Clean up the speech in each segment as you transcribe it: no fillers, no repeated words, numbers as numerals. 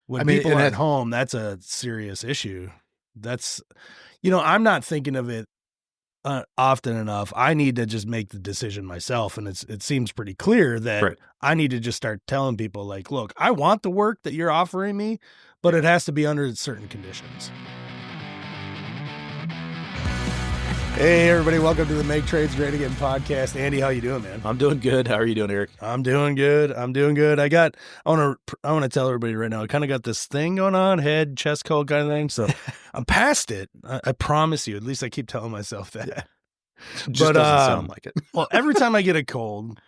When people are at home, that's a serious issue. That's, I'm not thinking of it often enough. I need to just make the decision myself. And it seems pretty clear that I need to just start telling people like, look, I want the work that you're offering me, but it has to be under certain conditions. Hey, everybody. Welcome to the Make Trades Great Again podcast. Andy, how you doing, man? I'm doing good. How are you doing, Eric? I'm doing good. I want to tell everybody right now, I kind of got this thing going on, head, chest cold kind of thing. So I'm past it. I promise you. At least I keep telling myself that. Yeah. Just doesn't sound like it. Well, every time I get a cold,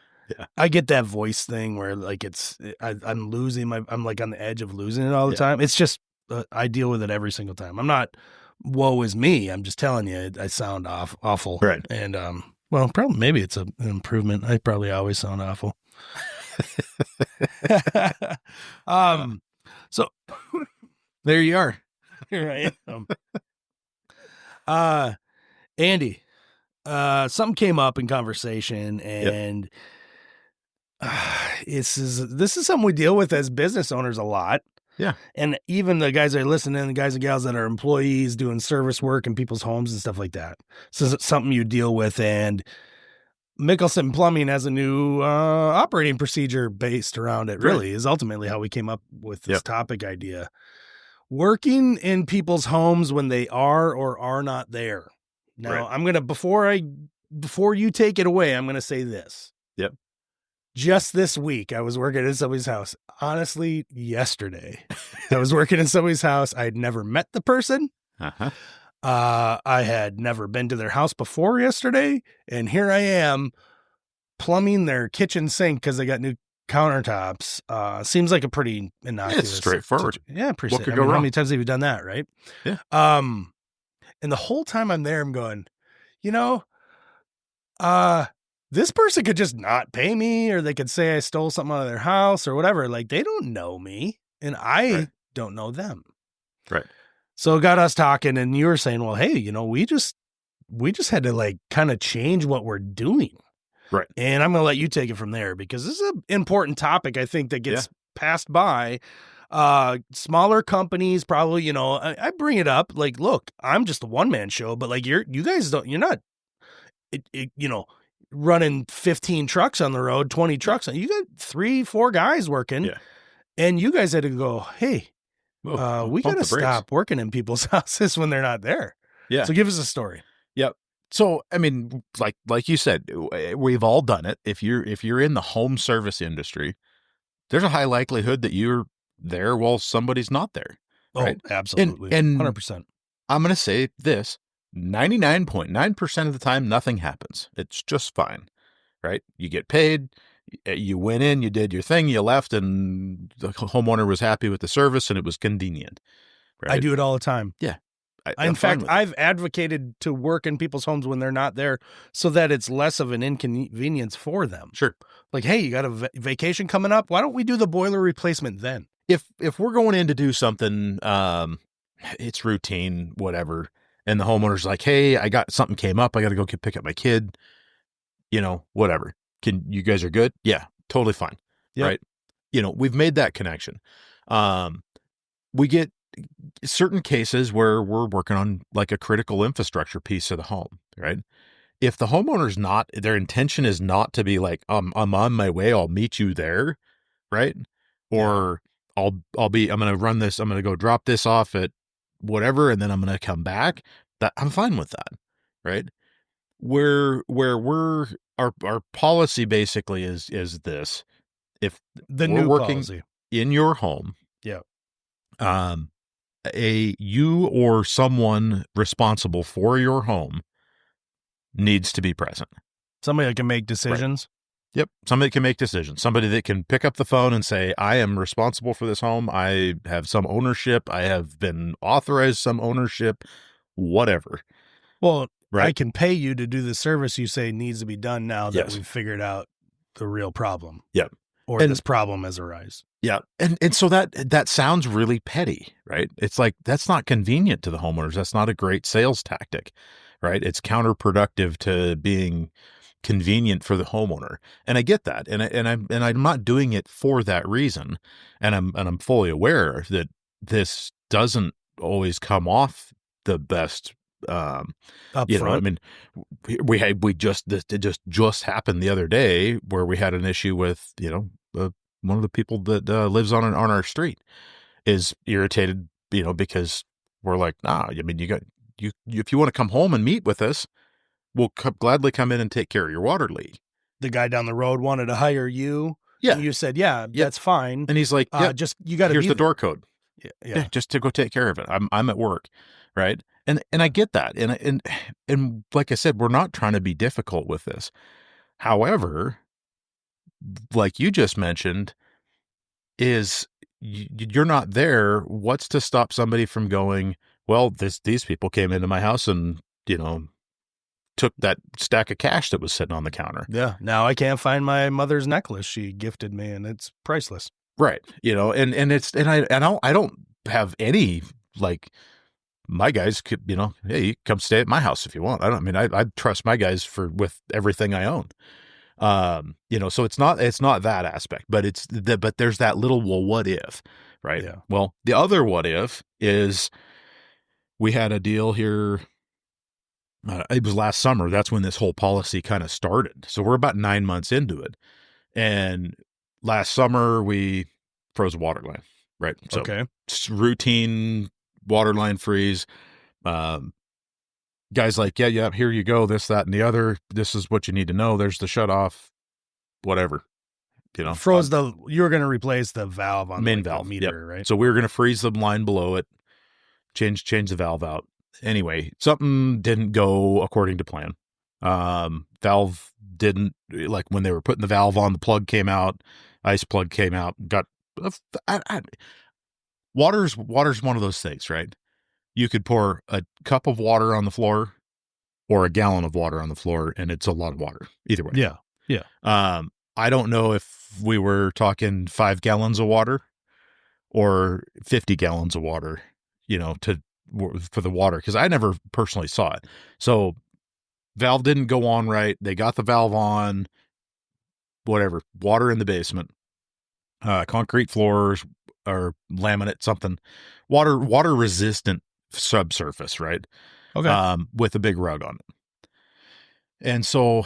I get that voice thing where like I'm losing I'm like on the edge of losing it all the time. It's just, I deal with it every single time. I'm not, woe is me. I'm just telling you, I sound awful. Right. And, well, probably, maybe it's an improvement. I probably always sound awful. So there you are. Here I am. Andy, something came up in conversation, and this is something we deal with as business owners a lot. Yeah. And even the guys that are listening, the guys and gals that are employees doing service work in people's homes and stuff like that. So it's something you deal with. And Mickelson Plumbing has a new operating procedure based around it, really, is ultimately how we came up with this topic idea. Working in people's homes when they are or are not there. Now, I'm going to, before you take it away, I'm going to say this. Yep. Just this week, I was working in somebody's house. Honestly, yesterday, I was working in somebody's house. I had never met the person. Uh-huh. I had never been to their house before yesterday. And here I am plumbing their kitchen sink because they got new countertops. Seems like a pretty innocuous. It's straightforward. Pretty what could go wrong? How many times have you done that, right? Yeah. And the whole time I'm there, I'm going, this person could just not pay me, or they could say I stole something out of their house or whatever. Like, they don't know me and I don't know them. Right. So it got us talking, and you were saying, well, hey, we just had to like kind of change what we're doing. Right. And I'm going to let you take it from there, because this is an important topic, I think, that gets passed by. Smaller companies probably, I bring it up like, look, I'm just a one-man show, but like you're not, running 15 trucks on the road, 20 trucks. You got 3-4 guys working, and you guys had to go, hey, we got to stop working in people's houses when they're not there. Yeah. So give us a story. Yep. So, I mean, like you said, we've all done it. If you're in the home service industry, there's a high likelihood that you're there while somebody's not there. Right? Oh, absolutely. And 100%. I'm going to say this. 99.9% of the time, nothing happens. It's just fine, right? You get paid, you went in, you did your thing, you left, and the homeowner was happy with the service, and it was convenient. Right? I do it all the time. Yeah. In fact, I've advocated to work in people's homes when they're not there so that it's less of an inconvenience for them. Sure. Like, hey, you got a vacation coming up? Why don't we do the boiler replacement then? If we're going in to do something, it's routine, whatever, and the homeowner's like, hey, I got something came up. I got to go pick up my kid, whatever. You guys are good? Yeah, totally fine. Yep. Right. We've made that connection. We get certain cases where we're working on like a critical infrastructure piece of the home, right? If the homeowner's their intention is not to be like, I'm on my way, I'll meet you there. Right. Or I'm going to run this, I'm going to go drop this off at whatever, and then I'm going to come back. That I'm fine with that, right? Where our policy basically is this: if the we're new working policy in your home, you or someone responsible for your home needs to be present. Somebody that can make decisions. Right. Yep. Somebody that can make decisions. Somebody that can pick up the phone and say, I am responsible for this home. I have some ownership. I have been authorized some ownership, whatever. Well, I can pay you to do the service you say needs to be done now that we've figured out the real problem. Yep. Or this problem has arisen. Yeah. And so that sounds really petty, right? It's like, that's not convenient to the homeowners. That's not a great sales tactic, right? It's counterproductive to being convenient for the homeowner. And I get that. And I'm not doing it for that reason. And I'm fully aware that this doesn't always come off the best. Um, Up you know, I front. mean, it just happened the other day where we had an issue with, one of the people that lives on our street is irritated, because we're like, nah, I mean, you if you want to come home and meet with us, we'll gladly come in and take care of your water leak. The guy down the road wanted to hire you, Yeah. and you said, "Yeah, Yep. that's fine." And he's like, yep, Just you got to here's be the there. door code. Yeah. Just to go take care of it. I'm at work. Right. And I get that. And like I said, we're not trying to be difficult with this. However, like you just mentioned, is you're not there. What's to stop somebody from going, well, these people came into my house and, took that stack of cash that was sitting on the counter. Yeah. Now I can't find my mother's necklace she gifted me, and it's priceless. Right. I don't have any, like, my guys could, hey, you come stay at my house if you want. I trust my guys with everything I own. So it's not that aspect, but but there's that little, well, what if, right? Yeah. Well, the other what if is we had a deal here. It was last summer. That's when this whole policy kind of started. So we're about 9 months into it. And last summer we froze a water line, right? So Okay. routine water line freeze. Guys like, yeah, here you go. This, that, and the other. This is what you need to know. There's the shut off, whatever. Froze you were going to replace the valve on main the valve meter, yep. right? So we were going to freeze the line below it, change the valve out. Anyway, something didn't go according to plan. Valve didn't, like, when they were putting the valve on, the plug came out, ice plug came out, water's one of those things, right? You could pour a cup of water on the floor or a gallon of water on the floor, and it's a lot of water either way. Yeah. Yeah. I don't know if we were talking 5 gallons of water or 50 gallons of water, for the water, because I never personally saw it. So valve didn't go on right. They got the valve on, whatever, water in the basement, concrete floors or laminate, something, water resistant subsurface, right? Okay. With a big rug on it. And so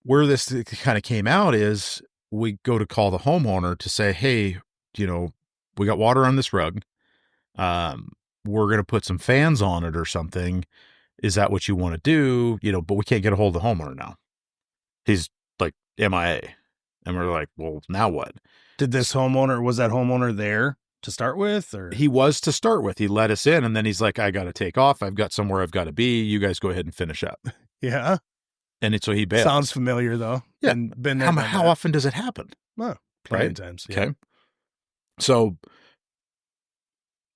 where this kind of came out is we go to call the homeowner to say, hey, we got water on this rug. We're going to put some fans on it or something. Is that what you want to do? But we can't get a hold of the homeowner now. He's like MIA. And we're like, well, now what? Was that homeowner there to start with, or? He was to start with. He let us in, and then he's like, I got to take off. I've got somewhere I've got to be. You guys go ahead and finish up. Yeah. And so he bailed. Sounds familiar, though. Yeah. Been there. How often does it happen? Well, plenty right? of times. Yeah. Okay. So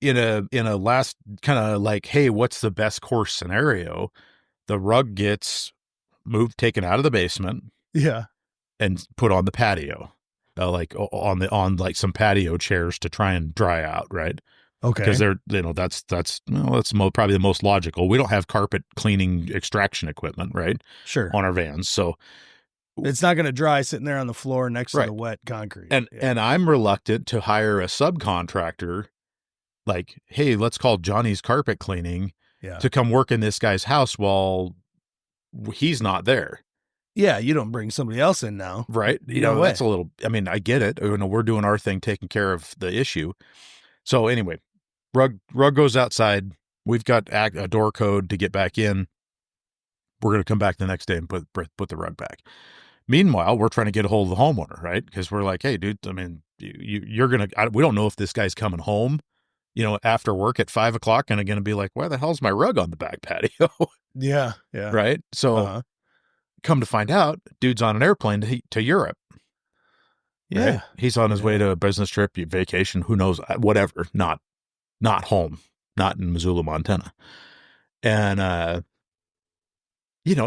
in a last kind of like, hey, what's the best course scenario? The rug gets taken out of the basement. Yeah. And put on the patio, like on like some patio chairs to try and dry out, right? Okay. Because that's probably the most logical. We don't have carpet cleaning extraction equipment, right? Sure. On our vans, so it's not going to dry sitting there on the floor next to the wet concrete. And I'm reluctant to hire a subcontractor, like, hey, let's call Johnny's Carpet Cleaning to come work in this guy's house while he's not there. Yeah, you don't bring somebody else in now. Right. That's a little, I get it. We're doing our thing, taking care of the issue. So anyway, rug goes outside. We've got a door code to get back in. We're going to come back the next day and put the rug back. Meanwhile, we're trying to get a hold of the homeowner, right? Because we're like, hey, dude, you're going to, we don't know if this guy's coming home, after work at 5 o'clock and going to be like, why the hell's my rug on the back patio? Yeah. Yeah. Right. So come to find out, dude's on an airplane to Europe. Yeah. Right? He's on his way to a business trip, vacation, who knows, whatever, not home, not in Missoula, Montana. And,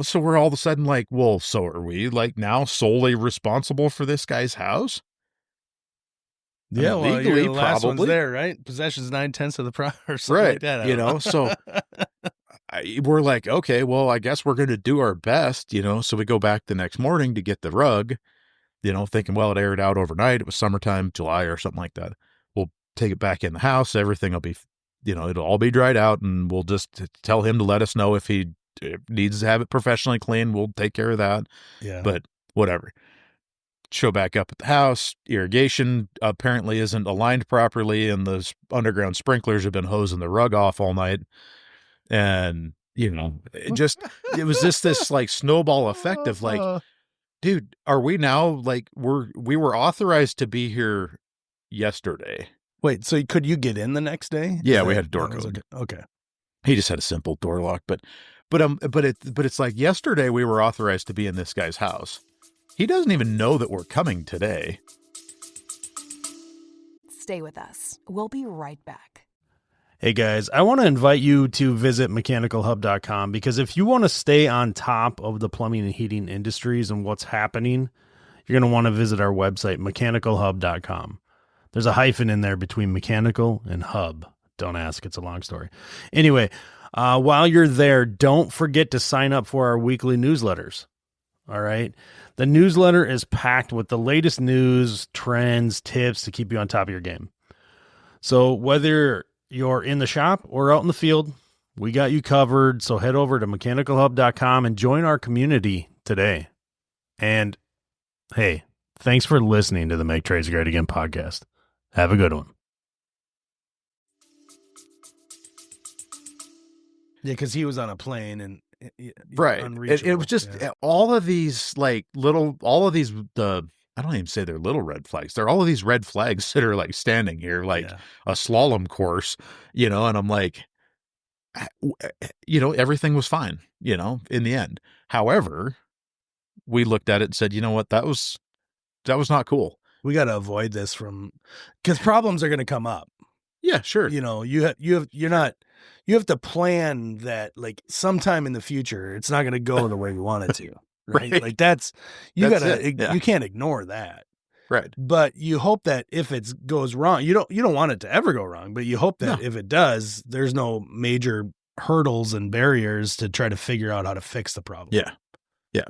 so we're all of a sudden like, well, so are we like now solely responsible for this guy's house? Yeah, well, legally, you're the last probably one's there, right? Possession's 9/10 of the property, or something right? like that. So we're like, okay, well, I guess we're going to do our best, so we go back the next morning to get the rug, thinking, well, it aired out overnight. It was summertime, July or something like that. We'll take it back in the house. Everything will be, it'll all be dried out, and we'll just tell him to let us know if he needs to have it professionally cleaned. We'll take care of that. Yeah. But whatever. Show back up at the house. Irrigation apparently isn't aligned properly, and the underground sprinklers have been hosing the rug off all night. And, it was just this like snowball effect of like, dude, are we now like we were authorized to be here yesterday? Wait, so could you get in the next day? Yeah, we had a door code. Okay. He just had a simple door lock, but it's like yesterday we were authorized to be in this guy's house. He doesn't even know that we're coming today. Stay with us. We'll be right back. Hey guys, I want to invite you to visit mechanicalhub.com, because if you want to stay on top of the plumbing and heating industries and what's happening, you're going to want to visit our website, mechanicalhub.com. There's a hyphen in there between mechanical and hub. Don't ask, it's a long story. Anyway, while you're there, don't forget to sign up for our weekly newsletters. All right. The newsletter is packed with the latest news, trends, tips to keep you on top of your game. So whether you're in the shop or out in the field, we got you covered. So head over to mechanicalhub.com and join our community today. And hey, thanks for listening to the Make Trades Great Again podcast. Have a good one. Yeah, because he was on a plane and right. It was just all of these like I don't even say they're little red flags. They're all of these red flags that are like standing here like a slalom course, and I'm like, everything was fine, in the end. However, we looked at it and said, you know what, that was not cool. We got to avoid this because problems are going to come up. Yeah, sure. You have to plan that like sometime in the future, it's not going to go the way you want it to. Right. Right. Like you can't ignore that. Right. But you hope that if it goes wrong, you don't want it to ever go wrong, but you hope that if it does, there's no major hurdles and barriers to try to figure out how to fix the problem. Yeah. Yeah.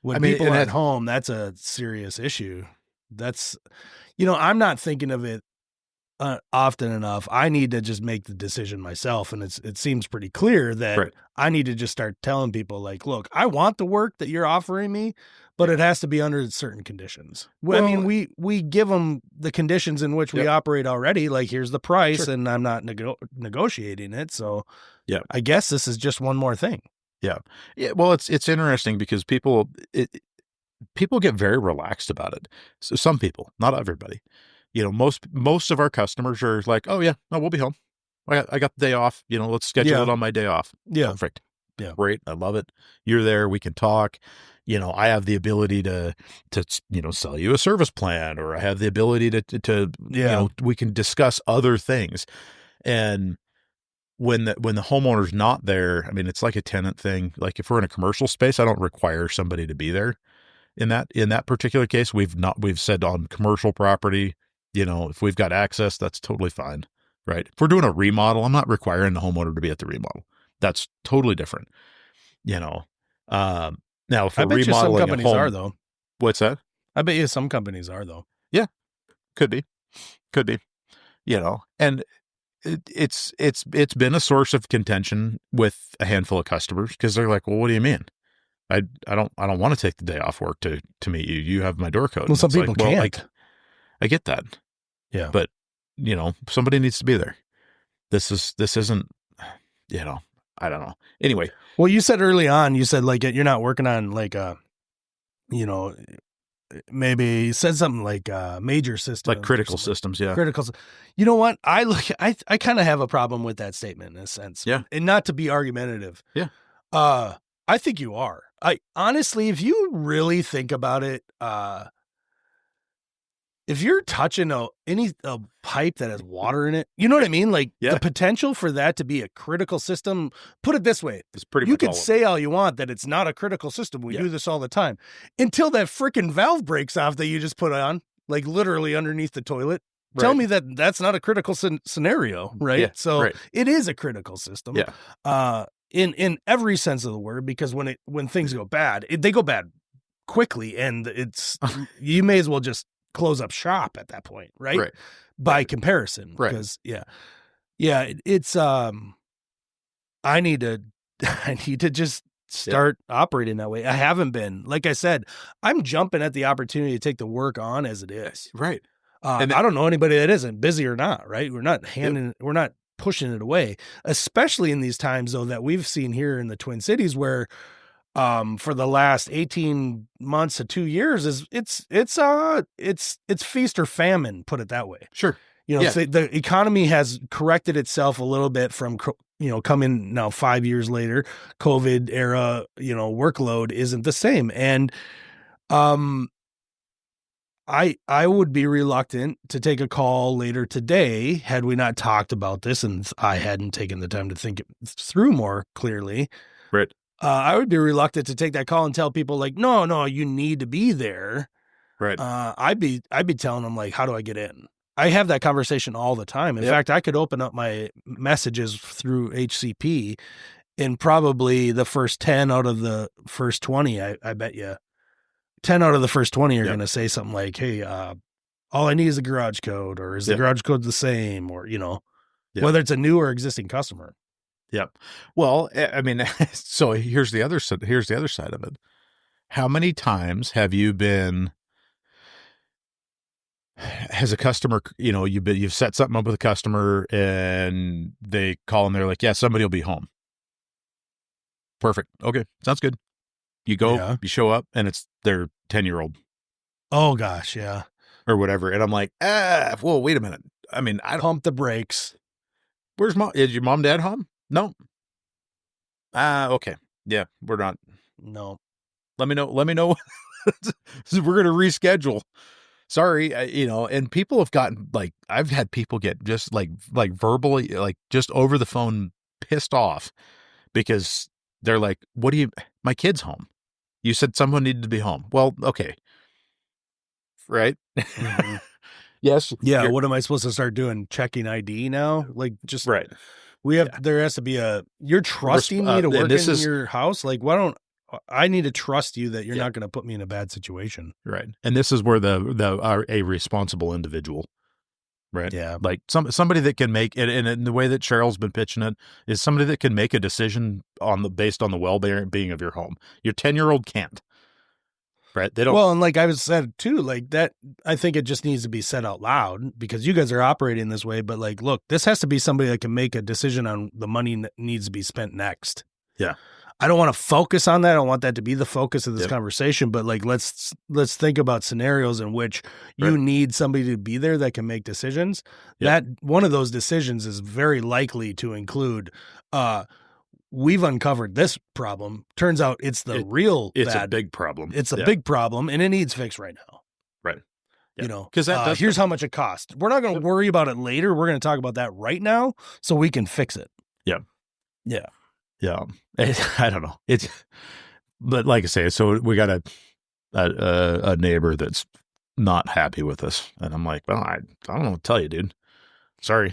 When people are at home, that's a serious issue. That's, I'm not thinking of it often enough. I need to just make the decision myself. And it seems pretty clear that I need to just start telling people like, look, I want the work that you're offering me, but it has to be under certain conditions. Well, I mean, we give them the conditions in which we operate already. Like, here's the price and I'm not negotiating it. So I guess this is just one more thing. Yeah. Yeah. Well, it's interesting because people get very relaxed about it. So some people, not everybody. Most of our customers are like, oh yeah, no, we'll be home. I got the day off. Let's schedule it on my day off. Yeah. Perfect. Yeah. Great. I love it. You're there. We can talk. I have the ability to sell you a service plan, or I have the ability to we can discuss other things. And when the homeowner's not there, I mean, it's like a tenant thing. Like if we're in a commercial space, I don't require somebody to be there. In that particular case, we've said on commercial property, if we've got access, that's totally fine, right? If we're doing a remodel, I'm not requiring the homeowner to be at the remodel. That's totally different, Now, if we're remodeling some companies a home, are though. What's that? I bet you some companies are though. Yeah, could be, and it's been a source of contention with a handful of customers because they're like, well, what do you mean? I don't want to take the day off work to meet you. You have my door code. Well, some people can't. I get that. Yeah. But, somebody needs to be there. This isn't, I don't know. Anyway. Well, you said early on, like, you're not working on like maybe you said something like major systems. Like critical systems. Yeah. Critical. You know what? I kind of have a problem with that statement in a sense. Yeah. And not to be argumentative. Yeah. I think you are. I honestly, if you really think about it, if you're touching a pipe that has water in it, you know what I mean? Like the potential for that to be a critical system, put it this way. It's pretty you much can say all you want that it's not a critical system. We do this all the time until that freaking valve breaks off that you just put on, like literally underneath the toilet. Right. Tell me that that's not a critical scenario, right? Yeah, so it is a critical system. Yeah. in every sense of the word, because when things go bad, they go bad quickly, and you may as well just close up shop at that point, right? Right. By comparison, Right. because it's I need to just start operating that way. I haven't been. Like I said, I'm jumping at the opportunity to take the work on as it is. Right. And I don't know anybody that isn't, busy or not, right? We're not pushing it away, especially in these times though that we've seen here in the Twin Cities, where for the last 18 months to 2 years it's feast or famine, put it that way. Sure. So the economy has corrected itself a little bit from, coming now 5 years later, COVID era, workload isn't the same. And, I would be reluctant to take a call later today had we not talked about this and I hadn't taken the time to think it through more clearly. Right. I would be reluctant to take that call and tell people like, no, you need to be there. Right. I'd be telling them like, how do I get in? I have that conversation all the time. In fact, I could open up my messages through HCP, and probably the first 10 out of the first 20, I bet you 10 out of the first 20 are going to say something like, hey, all I need is a garage code, or is the garage code the same, or, whether it's a new or existing customer. Yep. Well, I mean, so here's the other side of it. How many times have you been, has a customer, you've set something up with a customer and they call and they're like, yeah, somebody will be home. Perfect. Okay. Sounds good. You go, you show up, and it's their 10-year-old. Oh gosh. Yeah. Or whatever. And I'm like, whoa, wait a minute. I mean, I pump the brakes. Where's mom? Is your mom, dad home? No. Okay. Yeah, we're not. No. Let me know. We're going to reschedule. Sorry. And people have gotten I've had people get just like verbally, just over the phone pissed off because they're like, my kid's home. You said someone needed to be home. Well, okay. Right. Mm-hmm. Yes. Yeah. What am I supposed to start doing? Checking ID now? Just right. There has to be you're trusting me to work in your house. I need to trust you that you're not going to put me in a bad situation. Right. And this is where a responsible individual, right? Yeah. Like somebody that can make it. And in the way that Cheryl's been pitching it is somebody that can make a decision based on the well-being of your home. Your 10-year-old can't. Right. They don't. Well, and like I was said too, like that, I think it just needs to be said out loud because you guys are operating this way. But look, this has to be somebody that can make a decision on the money that needs to be spent next. Yeah. I don't want to focus on that. I don't want that to be the focus of this conversation, but let's think about scenarios in which you need somebody to be there that can make decisions. That one of those decisions is very likely to include, we've uncovered this problem. Turns out it's a big problem. It's a big problem and it needs fixed right now. Right. Yeah. Because here's how much it costs. We're not going to worry about it later. We're going to talk about that right now so we can fix it. Yeah. Yeah. Yeah. I don't know. But like I say, so we got a neighbor that's not happy with us. And I'm like, well, I don't know what to tell you, dude. Sorry.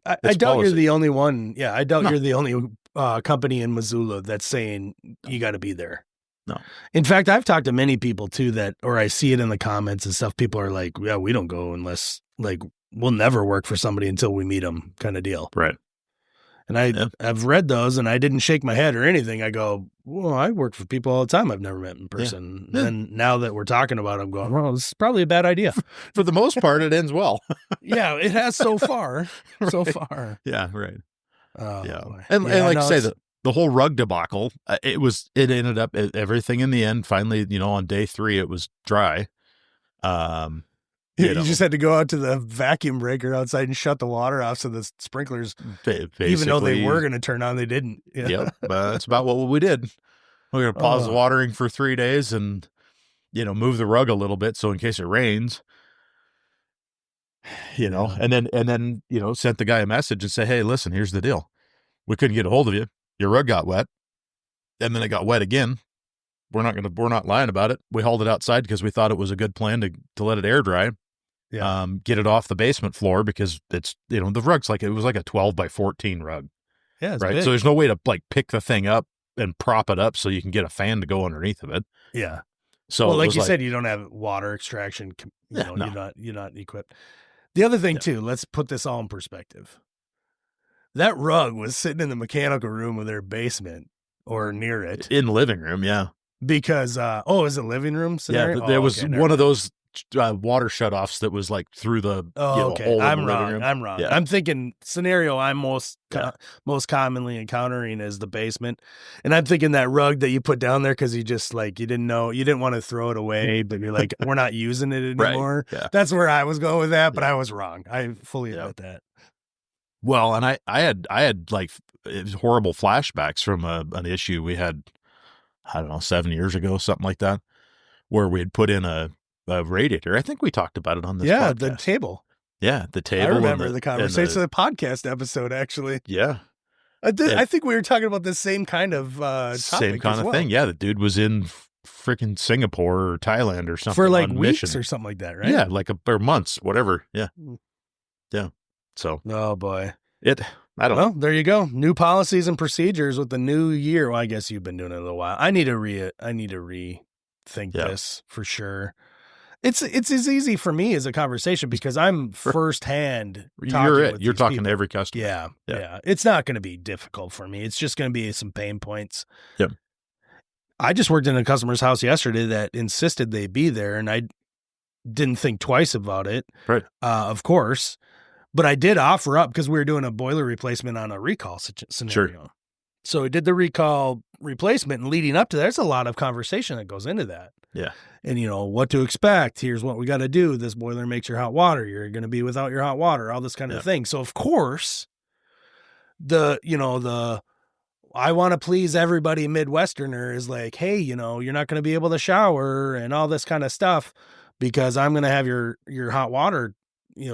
I doubt you're the only one. Yeah. I doubt you're the only company in Missoula that's saying you got to be there. No. In fact, I've talked to many people too or I see it in the comments and stuff. People are like, yeah, we don't go unless we'll never work for somebody until we meet them kind of deal. Right. And I've read those and I didn't shake my head or anything. I go, well, I work for people all the time I've never met in person. Yeah. And now that we're talking about it, I'm going, well, this is probably a bad idea. For the most part, it ends well. Yeah, it has so far. Right. So far. Yeah, right. Yeah. And like I say, the whole rug debacle, it ended up, everything in the end, finally, on day 3, it was dry. You just had to go out to the vacuum breaker outside and shut the water off so the sprinklers, even though they were going to turn on, they didn't. Yeah. Yep, that's about what we did. We're going to pause the watering for 3 days and, move the rug a little bit so in case it rains, and then sent the guy a message and say, hey, listen, here's the deal. We couldn't get a hold of you. Your rug got wet, and then it got wet again. We're not lying about it. We hauled it outside because we thought it was a good plan to let it air dry. Yeah. Get it off the basement floor because it's, the rug's it was like a 12 by 14 rug. Yeah, it's right? big. So there's no way to like pick the thing up and prop it up so you can get a fan to go underneath of it. Yeah. So Well, it like was you said, you don't have water extraction. Yeah, no. You're not equipped. The other thing Yeah. too, let's put this all in perspective. That rug was sitting in the mechanical room of their basement or near it in the living room, yeah. because is it living room scenario? Yeah, there was one of those water shutoffs that was like through the hole in I'm the wrong. living room. I'm wrong. Yeah. I'm thinking scenario I'm most commonly encountering is the basement, and I'm thinking that rug that you put down there because you just like you didn't want to throw it away, but you're like we're not using it anymore. Right. Yeah. That's where I was going with that, but I was wrong. I fully admit that. Well, and I had like horrible flashbacks from an issue we had, I don't know, 7 years ago, something like that, where we had put in a radiator. I think we talked about it on this podcast. The table. Yeah, the table. I remember the conversation, the podcast episode, actually. Yeah. I think we were talking about the same kind of same kind of thing. Yeah, the dude was in freaking Singapore or Thailand or something for like weeks mission. or something like that, right? Yeah, like or months, whatever. Yeah. Yeah. So. Oh boy. I don't know. Well, there you go. New policies and procedures with the new year. Well, I guess you've been doing it a little while. I need to rethink this for sure. It's as easy for me as a conversation because I'm firsthand. You're talking to every customer. Yeah. It's not going to be difficult for me. It's just going to be some pain points. Yep. I just worked in a customer's house yesterday that insisted they be there, and I didn't think twice about it. Right. Of course. But I did offer up because we were doing a boiler replacement on a recall scenario. Sure. So we did the recall replacement, and leading up to that, there's a lot of conversation that goes into that. Yeah. And, what to expect. Here's what we got to do. This boiler makes your hot water. You're going to be without your hot water, all this kind of thing. So, of course, I want to please everybody Midwesterner is like, hey, you're not going to be able to shower and all this kind of stuff because I'm going to have your hot water,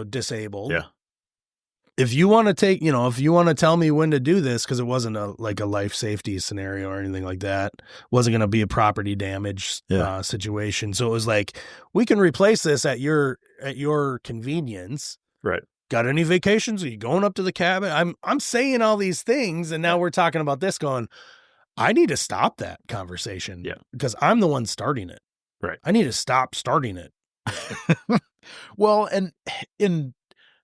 disabled. Yeah. If you want to tell me when to do this, because it wasn't a life safety scenario or anything like that, wasn't going to be a property damage situation. So it was like, we can replace this at your convenience. Right. Got any vacations? Are you going up to the cabin? I'm saying all these things, and now we're talking about this going, I need to stop that conversation. Yeah. Because I'm the one starting it. Right. I need to stop starting it. Well, and in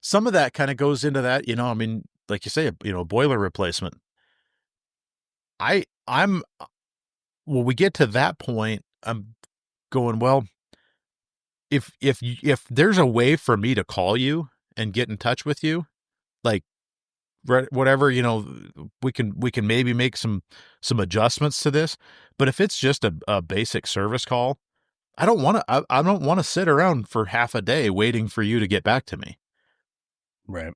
some of that kind of goes into that, I mean, like you say, boiler replacement. When we get to that point, I'm going, well, if there's a way for me to call you and get in touch with you, like whatever, we can maybe make some adjustments to this. But if it's just a basic service call, I don't want to sit around for half a day waiting for you to get back to me. Right.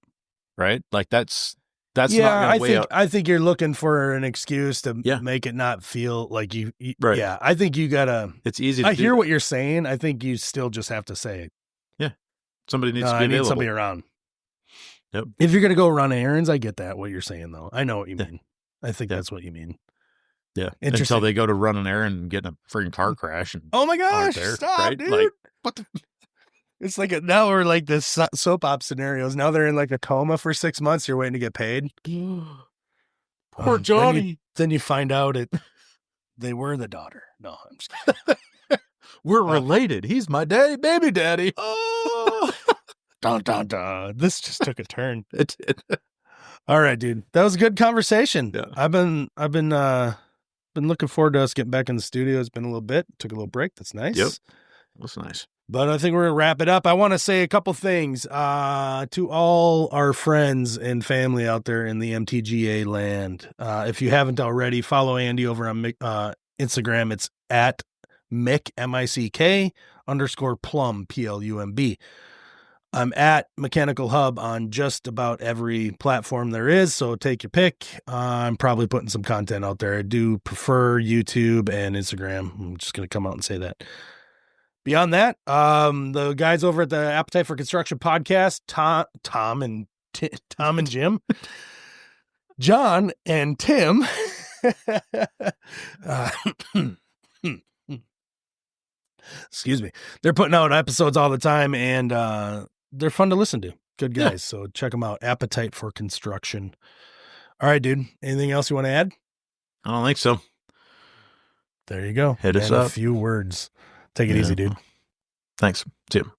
Like that's not going to weigh out. I think you're looking for an excuse to make it not feel like you right. Yeah. I think you gotta, it's easy. I hear what you're saying. I think you still just have to say it. Yeah. Somebody needs to be available. I need somebody around. Yep. If you're going to go run errands, I get that, what you're saying though. I know what you mean. I think that's what you mean. Yeah. Until they go to run an errand and get in a freaking car crash. And oh my gosh. Stop, right? Dude. Like, what the? It's like now we're like this soap op scenarios. Now they're in like a coma for 6 months. You're waiting to get paid. Poor Johnny. Then you find out they were the daughter. No, I'm just kidding. We're related. He's my baby daddy. Oh, dun, dun, dun. This just took a turn. It did. All right, dude. That was a good conversation. Yeah. I've been looking forward to us getting back in the studio. It's been a little bit. Took a little break. That's nice. Yep. That's nice. But I think we're going to wrap it up. I want to say a couple things to all our friends and family out there in the MTGA land. If you haven't already, follow Andy over on Instagram. It's at Mick, M-I-C-K _Plumb, P-L-U-M-B. I'm at Mechanical Hub on just about every platform there is, so take your pick. I'm probably putting some content out there. I do prefer YouTube and Instagram. I'm just going to come out and say that. Beyond that, the guys over at the Appetite for Construction podcast, Tom and Jim, John and Tim, excuse me, they're putting out episodes all the time, and they're fun to listen to. Good guys, so check them out. Appetite for Construction All right, dude. Anything else you want to add? I don't think so. There you go. Hit us And up. a few words. Take it easy, dude. Thanks. See you.